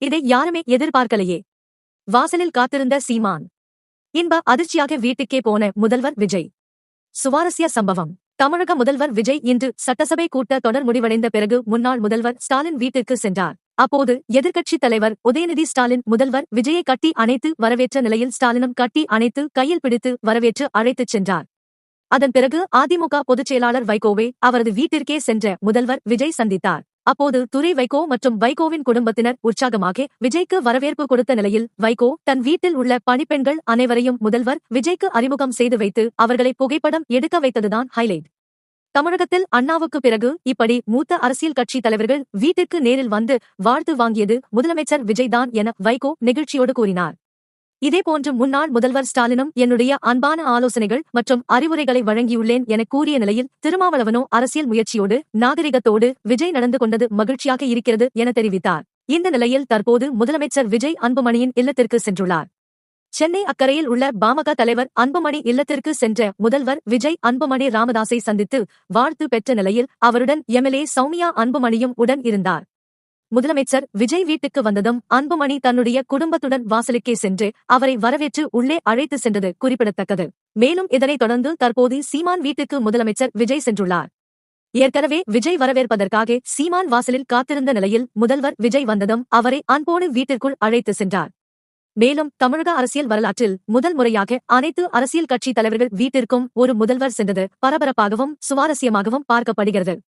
இதை யாருமே எதிர்பார்க்கலையே. வாசலில் காத்திருந்த சீமான். இன்ப அதிர்ச்சியாக வீட்டுக்கே போன முதல்வர் விஜய். சுவாரஸ்ய சம்பவம். தமிழக முதல்வர் விஜய் இன்று சட்டசபை கூட்ட தொடர் முடிவடைந்த பிறகு முன்னாள் முதல்வர் ஸ்டாலின் வீட்டிற்கு சென்றார். அப்போது எதிர்க்கட்சித் தலைவர் உதயநிதி ஸ்டாலின் முதல்வர் விஜயை கட்டி அணைத்து வரவேற்ற நிலையில் ஸ்டாலினும் கட்டி அணைத்து கையில் பிடித்து வரவேற்று அழைத்துச் சென்றார். அதன் பிறகு அதிமுக பொதுச் செயலாளர் வைகோவை அவரது வீட்டிற்கே சென்ற முதல்வர் விஜய் சந்தித்தார். அப்போது துரை வைகோ மற்றும் வைகோவின் குடும்பத்தினர் உற்சாகமாக விஜய்க்கு வரவேற்பு கொடுத்த நிலையில் வைகோ தன் வீட்டில் உள்ள பணிப்பெண்கள் அனைவரையும் முதல்வர் விஜய்க்கு அறிமுகம் செய்து வைத்து அவர்களை புகைப்படம் எடுக்க வைத்ததுதான் ஹைலைட். தமிழகத்தில் அண்ணாவுக்கு பிறகு இப்படி மூத்த அரசியல் கட்சி தலைவர்கள் வீட்டிற்கு நேரில் வந்து வாழ்த்து வாங்கியது முதலமைச்சர் விஜய் தான் என வைகோ நெகிழ்ச்சியோடு கூறினார். இதேபோன்று முன்னாள் முதல்வர் ஸ்டாலினும் என்னுடைய அன்பான ஆலோசனைகள் மற்றும் அறிவுரைகளை வழங்கியுள்ளேன் என கூறிய நிலையில் திருமாவளவனோ அரசியல் முயற்சியோடு நாகரிகத்தோடு விஜய் நடந்து கொண்டது மகிழ்ச்சியாக இருக்கிறது என தெரிவித்தார். இந்த நிலையில் தற்போது முதலமைச்சர் விஜய் அன்புமணியின் இல்லத்திற்கு சென்றுள்ளார். சென்னை அக்கரையில் உள்ள பாமக தலைவர் அன்புமணி இல்லத்திற்கு சென்ற முதல்வர் விஜய் அன்புமணி ராமதாஸை சந்தித்து வாழ்த்து பெற்ற நிலையில் அவருடன் எம்எல்ஏ சௌமியா அன்புமணியும் உடன் இருந்தார். முதலமைச்சர் விஜய் வீட்டுக்கு வந்ததும் அன்புமணி தன்னுடைய குடும்பத்துடன் வாசலுக்கே சென்று அவரை வரவேற்று உள்ளே அழைத்து சென்றது குறிப்பிடத்தக்கது. மேலும் இதனைத் தொடர்ந்து தற்போது சீமான் வீட்டுக்கு முதலமைச்சர் விஜய் சென்றுள்ளார். ஏற்கனவே விஜய் வரவேற்பதற்காக சீமான் வாசலில் காத்திருந்த நிலையில் முதல்வர் விஜய் வந்ததும் அவரை அன்போடு வீட்டிற்குள் அழைத்து சென்றார். மேலும் தமிழக அரசியல் வரலாற்றில் முதல் முறையாக அனைத்து அரசியல் கட்சி தலைவர்கள் வீட்டிற்கும் ஒரு முதல்வர் சென்றது பரபரப்பாகவும் சுவாரஸ்யமாகவும் பார்க்கப்படுகிறது.